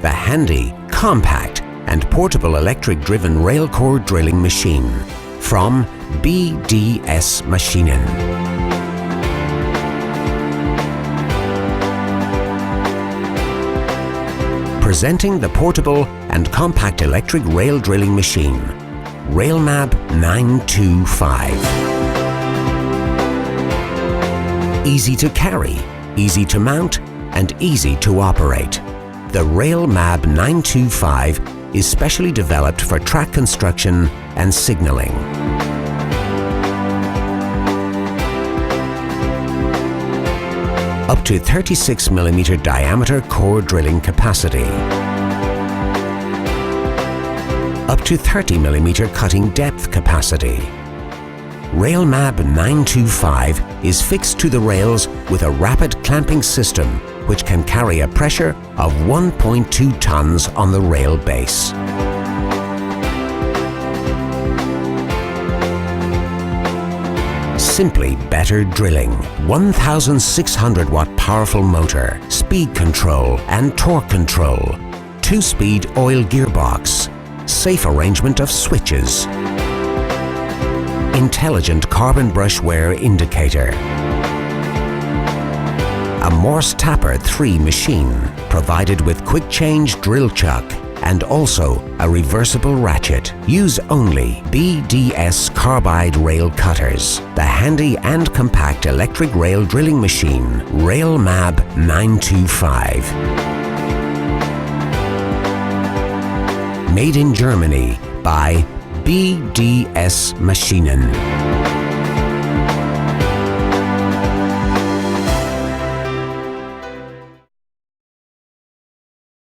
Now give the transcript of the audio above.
the handy, compact and portable electric-driven rail core drilling machine from BDS Maschinen. Presenting the portable and compact electric rail drilling machine, RailMAB 925. Easy to carry, easy to mount, and easy to operate. The RailMAB 925 is specially developed for track construction and signaling. Up to 36 mm diameter core drilling capacity. Up to 30 mm cutting depth capacity. RailMAB 925 is fixed to the rails with a rapid clamping system which can carry a pressure of 1.2 tons on the rail base. Simply better drilling. 1,600 watt powerful motor, speed control and torque control, 2-speed oil gearbox, safe arrangement of switches, intelligent carbon brush wear indicator, a Morse Tapper 3 machine provided with quick change drill chuck and also a reversible ratchet. Use only BDS carbide rail cutters. The handy and compact electric rail drilling machine RailMAB 925. Made in Germany by BDS Maschinen.